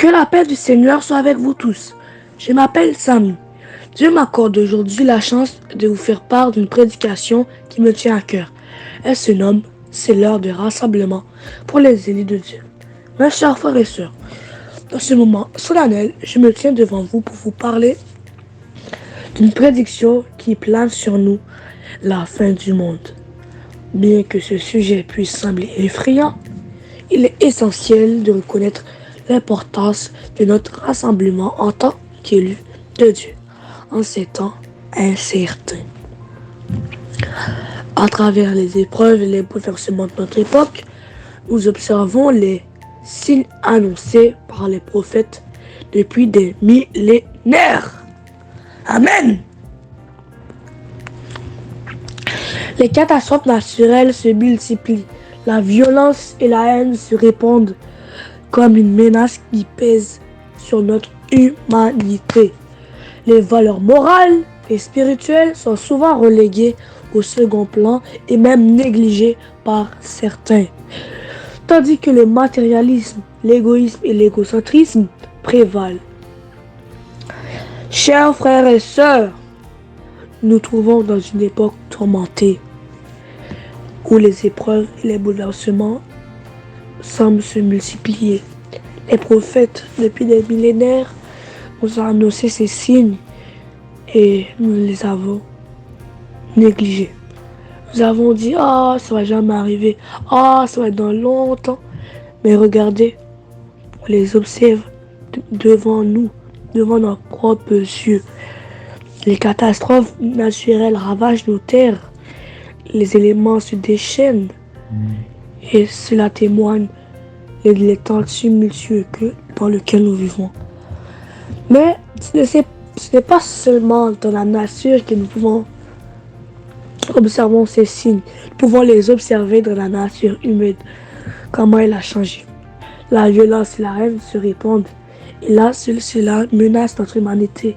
Que la paix du Seigneur soit avec vous tous. Je m'appelle Samy. Dieu m'accorde aujourd'hui la chance de vous faire part d'une prédication qui me tient à cœur. Elle se nomme « C'est l'heure de rassemblement pour les élus de Dieu ». Mes chers frères et sœurs, dans ce moment solennel, je me tiens devant vous pour vous parler d'une prédiction qui plane sur nous, la fin du monde. Bien que ce sujet puisse sembler effrayant, il est essentiel de reconnaître l'importance de notre rassemblement en tant qu'élus de Dieu, en ces temps incertains. À travers les épreuves et les bouleversements de notre époque, nous observons les signes annoncés par les prophètes depuis des millénaires. Amen. Les catastrophes naturelles se multiplient, la violence et la haine se répandent comme une menace qui pèse sur notre humanité. Les valeurs morales et spirituelles sont souvent reléguées au second plan et même négligées par certains. Tandis que le matérialisme, l'égoïsme et l'égocentrisme prévalent. Chers frères et sœurs, nous trouvons dans une époque tourmentée où les épreuves et les bouleversements semblent se multiplier. Les prophètes, depuis des millénaires, nous ont annoncé ces signes et nous les avons négligés. Nous avons dit, ça va jamais arriver, ça va être dans longtemps. Mais regardez, on les observe devant nous, devant nos propres yeux. Les catastrophes naturelles ravagent nos terres, les éléments se déchaînent et cela témoigne des temps tumultueux dans lesquels nous vivons. Mais ce n'est pas seulement dans la nature que nous pouvons observer ces signes. Nous pouvons les observer dans la nature humaine, comment elle a changé. La violence et la haine se répandent. Et là, cela menace notre humanité.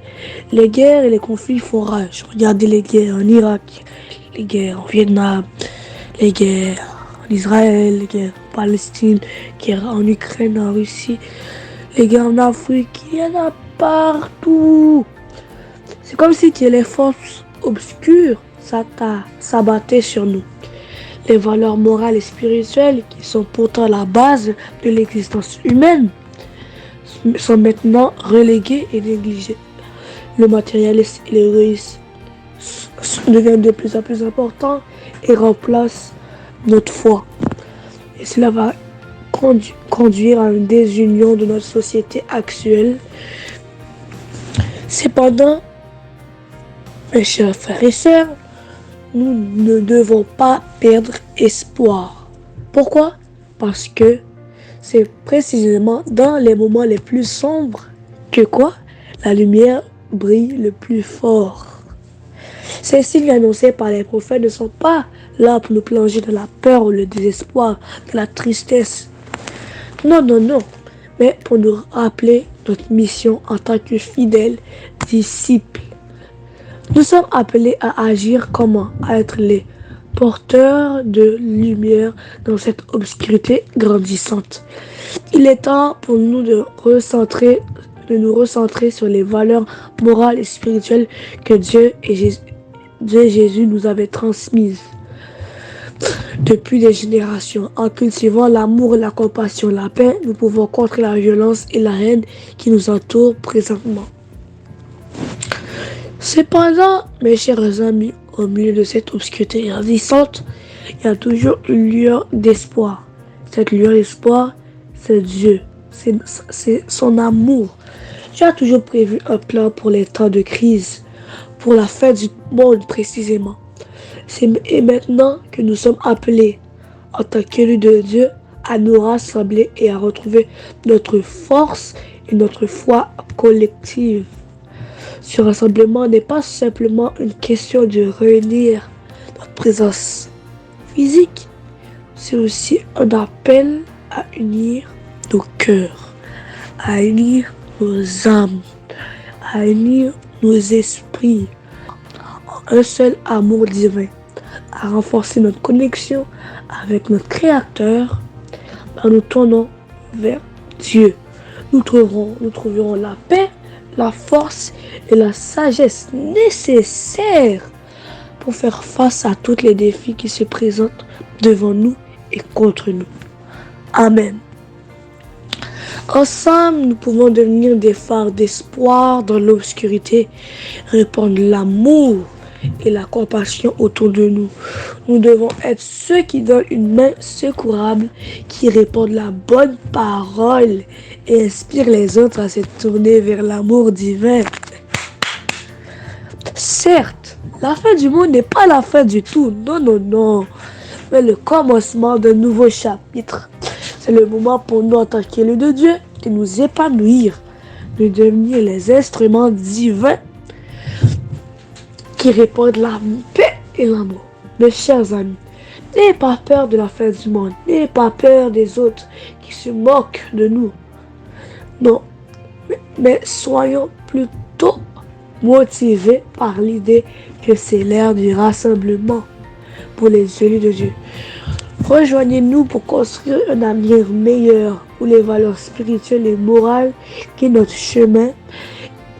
Les guerres et les conflits font rage. Regardez les guerres en Irak, les guerres en Vietnam, les guerres en Israël, les guerres en Palestine, les guerres en Ukraine, en Russie, les guerres en Afrique. Il y en a partout. C'est comme si les forces obscures s'abattaient sur nous. Les valeurs morales et spirituelles, qui sont pourtant la base de l'existence humaine, sont maintenant reléguées et négligées. Le matérialisme et l'égoïsme deviennent de plus en plus importants et remplacent notre foi. Et cela va conduire à une désunion de notre société actuelle. Cependant, mes chers frères et sœurs, nous ne devons pas perdre espoir. Pourquoi? Parce que c'est précisément dans les moments les plus sombres que la lumière brille le plus fort. Ces signes annoncés par les prophètes ne sont pas là pour nous plonger dans la peur ou le désespoir, dans la tristesse. Non, mais pour nous rappeler notre mission en tant que fidèles disciples. Nous sommes appelés à agir comment? À être les porteurs de lumière dans cette obscurité grandissante. Il est temps pour nous de nous recentrer sur les valeurs morales et spirituelles que Dieu et Jésus nous avaient transmises depuis des générations. En cultivant l'amour, la compassion, la paix, nous pouvons contrer la violence et la haine qui nous entourent présentement. Cependant, mes chers amis, au milieu de cette obscurité grandissante, il y a toujours une lueur d'espoir. Cette lueur d'espoir, c'est Dieu, c'est son amour. Dieu a toujours prévu un plan pour les temps de crise, pour la fin du monde précisément. Et maintenant que nous sommes appelés, en tant qu'élus de Dieu, à nous rassembler et à retrouver notre force et notre foi collective. Ce rassemblement n'est pas simplement une question de réunir notre présence physique, c'est aussi un appel à unir nos cœurs, à unir nos âmes, à unir nos esprits en un seul amour divin, à renforcer notre connexion avec notre Créateur en nous tournant vers Dieu. nous trouverons la paix, la force et la sagesse nécessaires pour faire face à tous les défis qui se présentent devant nous et contre nous. Amen. Ensemble, nous pouvons devenir des phares d'espoir dans l'obscurité, répandre l'amour et la compassion autour de nous. Nous devons être ceux qui donnent une main secourable, qui répandent la bonne parole et inspirent les autres à se tourner vers l'amour divin. Certes, la fin du monde n'est pas la fin du tout, non, mais le commencement d'un nouveau chapitre. C'est le moment pour nous, en tant qu'élus de Dieu, de nous épanouir, de devenir les instruments divins qui répandent la paix et l'amour. Mes chers amis, n'ayez pas peur de la fin du monde, n'ayez pas peur des autres qui se moquent de nous. Non, mais soyons plutôt motivés par l'idée que c'est l'ère du rassemblement pour les élus de Dieu. Rejoignez-nous pour construire un avenir meilleur où les valeurs spirituelles et morales qui est notre chemin,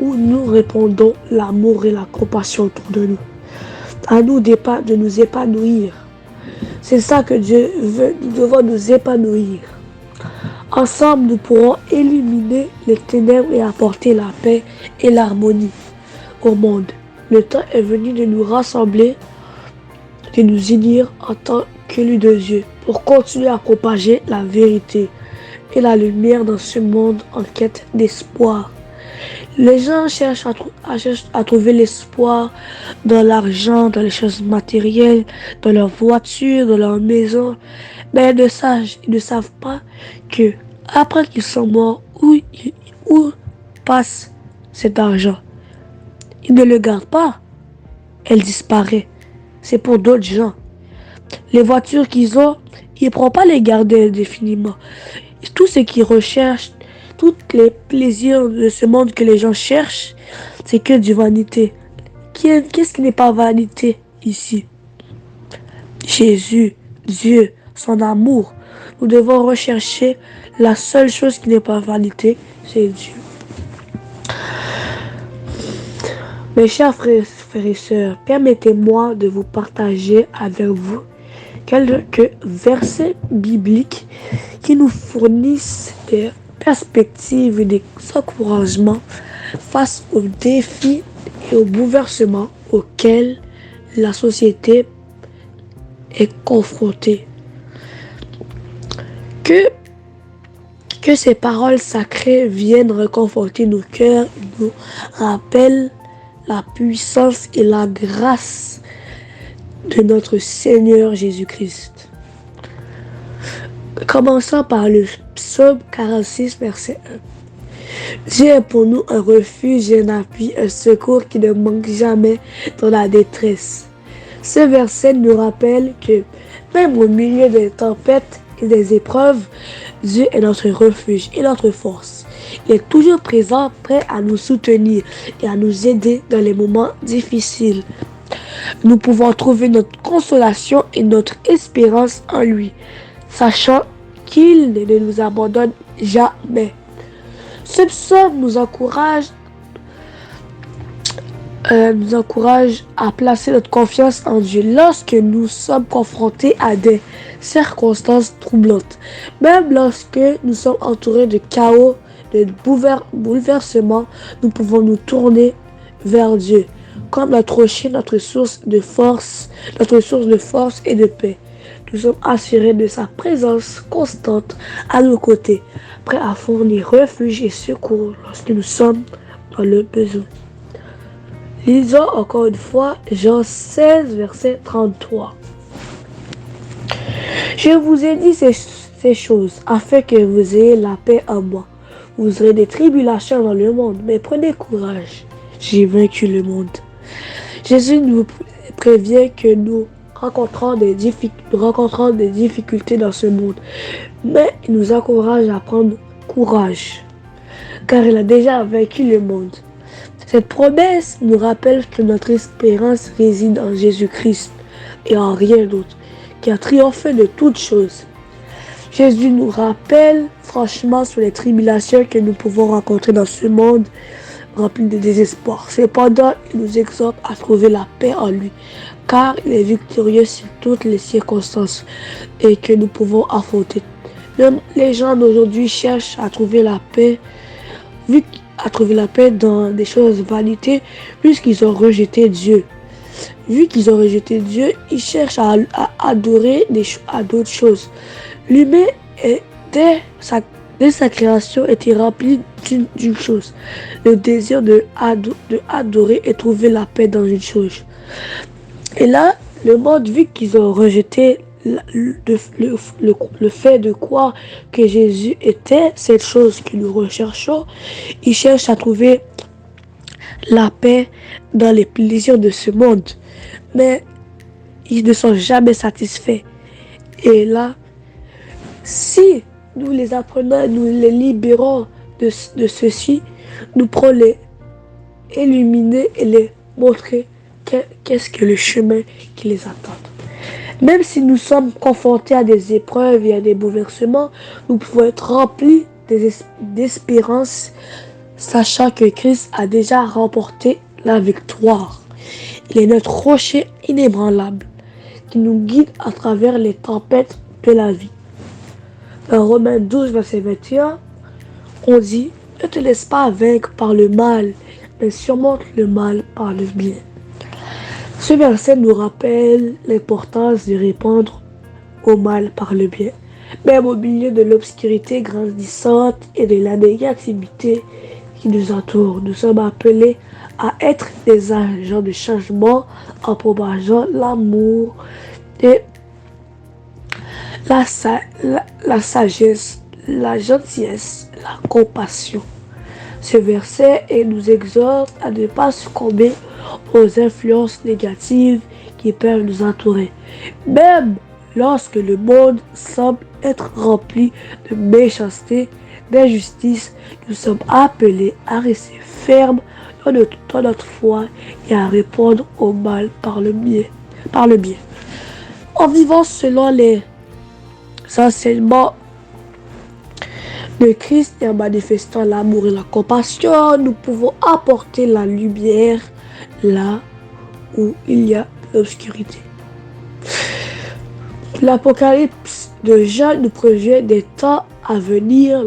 où nous répandons l'amour et la compassion autour de nous. À nous de nous épanouir. C'est ça que Dieu veut, nous devons nous épanouir. Ensemble, nous pourrons éliminer les ténèbres et apporter la paix et l'harmonie au monde. Le temps est venu de nous rassembler, de nous unir en tant qu'élus de Dieu pour continuer à propager la vérité et la lumière dans ce monde en quête d'espoir. Les gens cherchent à trouver l'espoir dans l'argent, dans les choses matérielles, dans leur voiture, dans leur maison. Mais ils ne savent pas que après qu'ils sont morts, où passe cet argent? Ils ne le gardent pas. Elle disparaît. C'est pour d'autres gens. Les voitures qu'ils ont, ils ne pourront pas les garder indéfiniment. Tout ce qu'ils recherchent, tous les plaisirs de ce monde que les gens cherchent, c'est que du vanité. Qu'est-ce qui n'est pas vanité ici? Jésus, Dieu, son amour. Nous devons rechercher la seule chose qui n'est pas vanité, c'est Dieu. Mes chers frères et sœurs, permettez-moi de vous partager avec vous quelques versets bibliques qui nous fournissent des perspectives et des encouragements face aux défis et aux bouleversements auxquels la société est confrontée. Que ces paroles sacrées viennent réconforter nos cœurs et nous rappellent la puissance et la grâce de notre Seigneur Jésus-Christ. Commençons par le psaume 46, verset 1. Dieu est pour nous un refuge, un appui, un secours qui ne manque jamais dans la détresse. Ce verset nous rappelle que même au milieu des tempêtes et des épreuves, Dieu est notre refuge et notre force. Il est toujours présent, prêt à nous soutenir et à nous aider dans les moments difficiles. Nous pouvons trouver notre consolation et notre espérance en lui, sachant qu'il ne nous abandonne jamais. Ce psaume nous encourage à placer notre confiance en Dieu lorsque nous sommes confrontés à des circonstances troublantes. Même lorsque nous sommes entourés de chaos, de bouleversements, nous pouvons nous tourner vers Dieu comme notre rocher, notre source de force et de paix. Nous sommes assurés de sa présence constante à nos côtés, prêts à fournir refuge et secours lorsque nous sommes dans le besoin. Lisons encore une fois Jean 16, verset 33. Je vous ai dit ces choses afin que vous ayez la paix en moi. Vous aurez des tribulations dans le monde, mais prenez courage. J'ai vaincu le monde. Jésus nous prévient que nous rencontrons des difficultés dans ce monde, mais il nous encourage à prendre courage, car il a déjà vaincu le monde. Cette promesse nous rappelle que notre espérance réside en Jésus-Christ et en rien d'autre, qui a triomphé de toutes choses. Jésus nous rappelle franchement sur les tribulations que nous pouvons rencontrer dans ce monde rempli de désespoir. Cependant, il nous exhorte à trouver la paix en lui, car il est victorieux sur toutes les circonstances et que nous pouvons affronter. Même les gens d'aujourd'hui cherchent à trouver la paix, dans des choses vanité, puisqu'ils ont rejeté Dieu. Vu qu'ils ont rejeté Dieu, ils cherchent à adorer à d'autres choses. L'humain, dès sa création, était rempli d'une chose, le désir de adorer et trouver la paix dans une chose. Et là, le monde, vu qu'ils ont rejeté le fait de croire que Jésus était cette chose que nous recherchons, ils cherchent à trouver la paix dans les plaisirs de ce monde. Mais ils ne sont jamais satisfaits. Et là, si nous les apprenons, nous les libérons de ceci, nous pourrons les illuminer et les montrer qu'est-ce que le chemin qui les attend. Même si nous sommes confrontés à des épreuves et à des bouleversements, nous pouvons être remplis d'espérance, sachant que Christ a déjà remporté la victoire. Il est notre rocher inébranlable qui nous guide à travers les tempêtes de la vie. Dans Romains 12, verset 21, on dit « Ne te laisse pas vaincre par le mal, mais surmonte le mal par le bien. » Ce verset nous rappelle l'importance de répondre au mal par le bien. Même au milieu de l'obscurité grandissante et de la négativité qui nous entoure, nous sommes appelés à être des agents de changement en propageant l'amour et la sagesse, la gentillesse, la compassion. Ce verset nous exhorte à ne pas succomber aux influences négatives qui peuvent nous entourer. Même lorsque le monde semble être rempli de méchanceté, d'injustice, nous sommes appelés à rester fermes dans notre foi et à répondre au mal par le bien. En vivant selon les enseignements de Christ et en manifestant l'amour et la compassion, nous pouvons apporter la lumière là où il y a l'obscurité. L'Apocalypse de Jean nous projette des temps à venir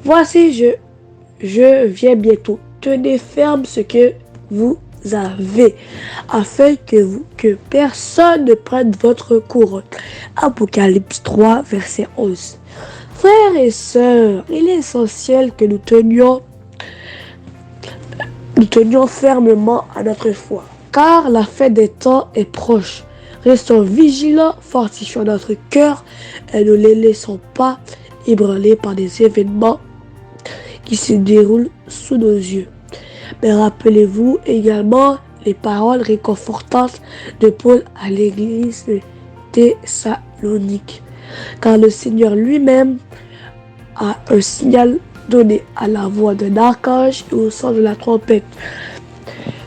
Voici, je viens bientôt. Tenez ferme ce que vous avez, afin que personne ne prenne votre couronne. Apocalypse 3, verset 11. Frères et sœurs, il est essentiel que nous tenions fermement à notre foi, car la fin des temps est proche. Restons vigilants, fortifions notre cœur et ne les laissons pas ébranler par des événements qui se déroulent sous nos yeux. Mais rappelez-vous également les paroles réconfortantes de Paul à l'église de Thessalonique, car le Seigneur lui-même a un signal donné à la voix d'un archange et au son de la trompette.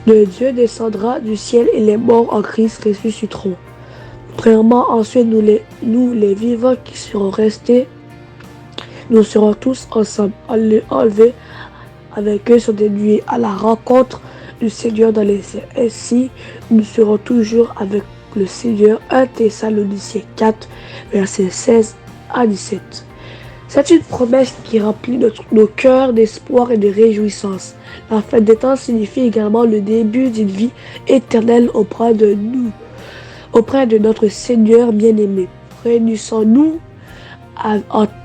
Le Dieu descendra du ciel et les morts en Christ ressusciteront. Premièrement, ensuite, nous les vivants qui seront restés, nous serons tous ensemble enlevés avec eux sur des nuées à la rencontre du Seigneur dans les airs. Ainsi, nous serons toujours avec le Seigneur. 1 Thessaloniciens 4, versets 16 à 17. C'est une promesse qui remplit nos cœurs d'espoir et de réjouissance. La fin des temps signifie également le début d'une vie éternelle auprès de notre Seigneur bien-aimé. Réunissons-nous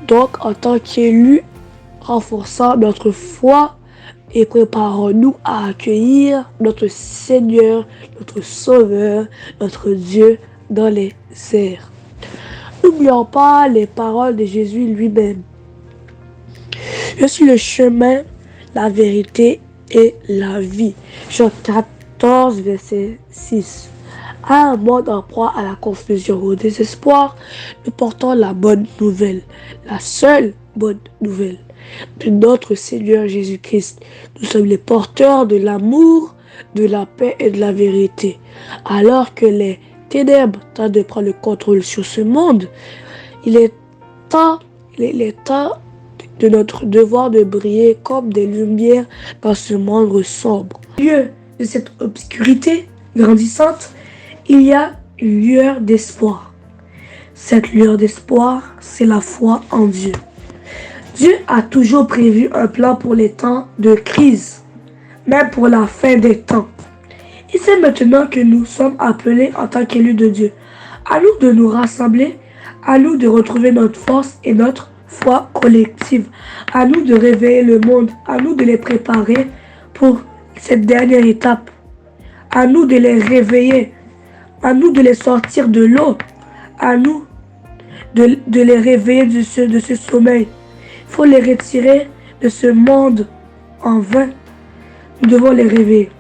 donc en tant qu'élus, renforçant notre foi et préparons-nous à accueillir notre Seigneur, notre Sauveur, notre Dieu dans les airs. N'oublions pas les paroles de Jésus lui-même. Je suis le chemin, la vérité et la vie. Jean 14, verset 6. À un monde en proie à la confusion, au désespoir, nous portons la bonne nouvelle, la seule bonne nouvelle de notre Seigneur Jésus-Christ. Nous sommes les porteurs de l'amour, de la paix et de la vérité. Alors que les ténèbres tentent de prendre le contrôle sur ce monde, il est temps de notre devoir de briller comme des lumières dans ce monde sombre. Au milieu de cette obscurité grandissante, il y a une lueur d'espoir. Cette lueur d'espoir, c'est la foi en Dieu. Dieu a toujours prévu un plan pour les temps de crise, même pour la fin des temps. Et c'est maintenant que nous sommes appelés en tant qu'élus de Dieu. À nous de nous rassembler, à nous de retrouver notre force et notre foi collective, à nous de réveiller le monde, à nous de les préparer pour cette dernière étape, à nous de les réveiller, à nous de les sortir de l'eau, à nous de les réveiller de ce sommeil. Il faut les retirer de ce monde en vain. Nous devons les réveiller.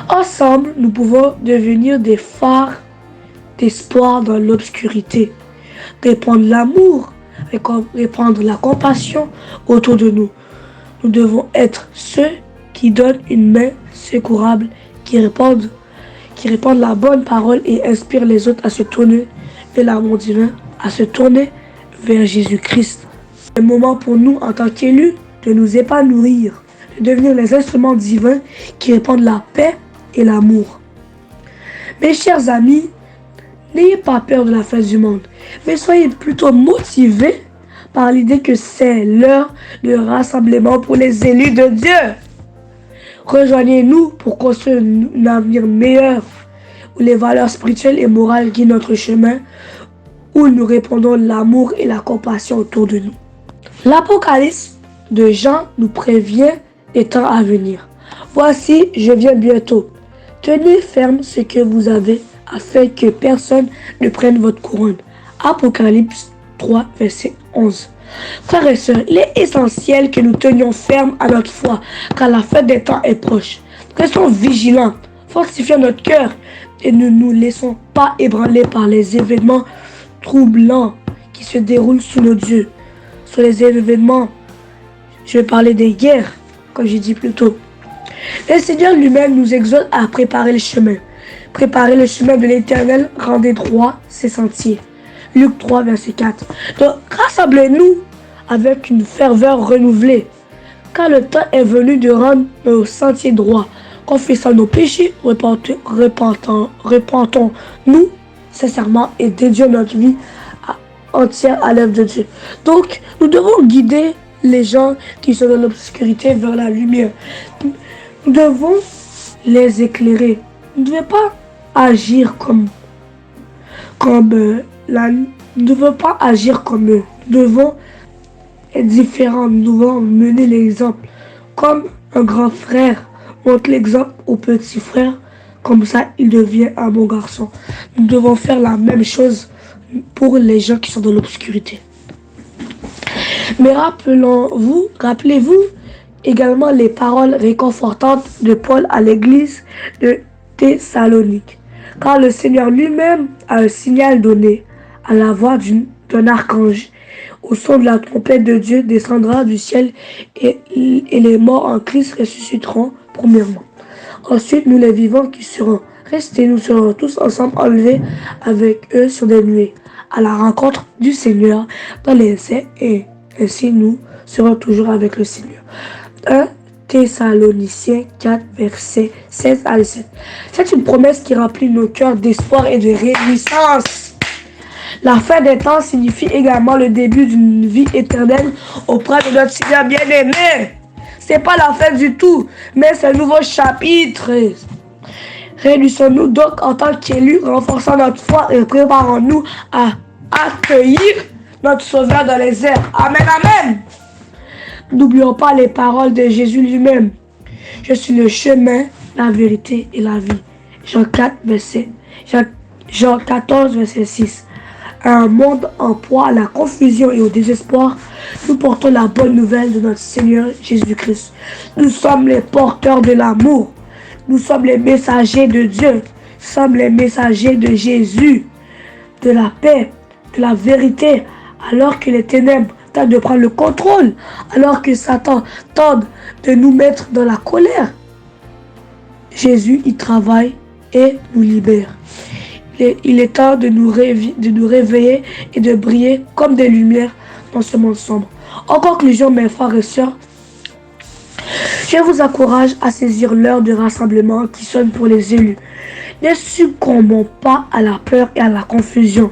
Ensemble, nous pouvons devenir des phares d'espoir dans l'obscurité, répandre l'amour, répandre la compassion autour de nous. Nous devons être ceux qui donnent une main secourable, qui répandent la bonne parole et inspirent les autres à se tourner vers l'amour divin, à se tourner vers Jésus-Christ. C'est le moment pour nous, en tant qu'élus, de nous épanouir, de devenir les instruments divins qui répandent la paix et l'amour. Mes chers amis, n'ayez pas peur de la fin du monde, mais soyez plutôt motivés par l'idée que c'est l'heure de rassemblement pour les élus de Dieu. Rejoignez-nous pour construire un avenir meilleur, où les valeurs spirituelles et morales guident notre chemin, où nous répandons l'amour et la compassion autour de nous. L'Apocalypse de Jean nous prévient des temps à venir. Voici, je viens bientôt. Tenez ferme ce que vous avez, afin que personne ne prenne votre couronne. Apocalypse 3, verset 11. Frères et sœurs, il est essentiel que nous tenions ferme à notre foi, car la fin des temps est proche. Restons vigilants, fortifions notre cœur et ne nous laissons pas ébranler par les événements troublants qui se déroulent sous nos yeux. Sur les événements, je vais parler des guerres, comme j'ai dit plus tôt. Le Seigneur lui-même nous exhorte à préparer le chemin. Préparer le chemin de l'Éternel, rendez droit ses sentiers. Luc 3, verset 4. Donc, rassemblez-nous avec une ferveur renouvelée, car le temps est venu de rendre nos sentiers droits. Confessons nos péchés, repentons-nous sincèrement et dédions notre vie entière à l'œuvre de Dieu. Donc, nous devons guider les gens qui sont dans l'obscurité vers la lumière. Nous devons les éclairer. Nous ne devons pas agir comme nous ne devons pas agir comme eux. Nous devons être différents. Nous devons mener l'exemple. Comme un grand frère montre l'exemple au petit frère, comme ça il devient un bon garçon. Nous devons faire la même chose pour les gens qui sont dans l'obscurité. Mais rappelez-vous également les paroles réconfortantes de Paul à l'église de Thessalonique. Car le Seigneur lui-même a un signal donné à la voix d'un archange. Au son de la trompette de Dieu descendra du ciel et les morts en Christ ressusciteront premièrement. Ensuite, nous les vivants qui serons restés, nous serons tous ensemble enlevés avec eux sur des nuées, à la rencontre du Seigneur dans les airs, et ainsi nous serons toujours avec le Seigneur. 1 Thessaloniciens 4, versets 16 à 17. C'est une promesse qui remplit nos cœurs d'espoir et de réjouissance. La fin des temps signifie également le début d'une vie éternelle auprès de notre Seigneur bien-aimé. C'est pas la fin du tout, mais c'est un nouveau chapitre. Réunissons-nous donc en tant qu'élus, renforçant notre foi et préparons-nous à accueillir notre Sauveur dans les airs. Amen, amen. N'oublions pas les paroles de Jésus lui-même. Je suis le chemin, la vérité et la vie. Jean 14, verset 6. À un monde en proie à la confusion et au désespoir, nous portons la bonne nouvelle de notre Seigneur Jésus-Christ. Nous sommes les porteurs de l'amour. Nous sommes les messagers de Dieu. Nous sommes les messagers de Jésus, de la paix, de la vérité, alors que les ténèbres tentent de prendre le contrôle, alors que Satan tente de nous mettre dans la colère. Jésus y travaille et nous libère. Il est temps de de nous réveiller et de briller comme des lumières dans ce monde sombre. En conclusion, mes frères et sœurs, je vous encourage à saisir l'heure de rassemblement qui sonne pour les élus. Ne succombons pas à la peur et à la confusion,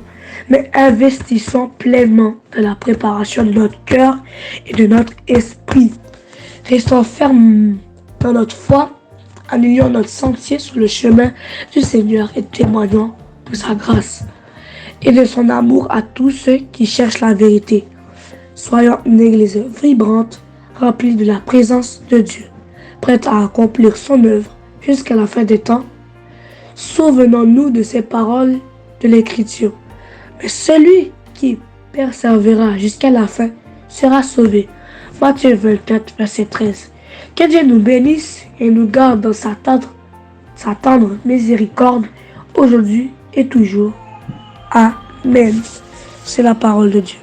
mais investissons pleinement dans la préparation de notre cœur et de notre esprit. Restons fermes dans notre foi, alignons notre sentier sur le chemin du Seigneur et témoignons de sa grâce et de son amour à tous ceux qui cherchent la vérité. Soyons une église vibrante, remplie de la présence de Dieu, prête à accomplir son œuvre jusqu'à la fin des temps. Souvenons-nous de ces paroles de l'Écriture. Mais celui qui persévérera jusqu'à la fin sera sauvé. Matthieu 24, verset 13. Que Dieu nous bénisse et nous garde dans sa tendre miséricorde, aujourd'hui et toujours. Amen. C'est la parole de Dieu.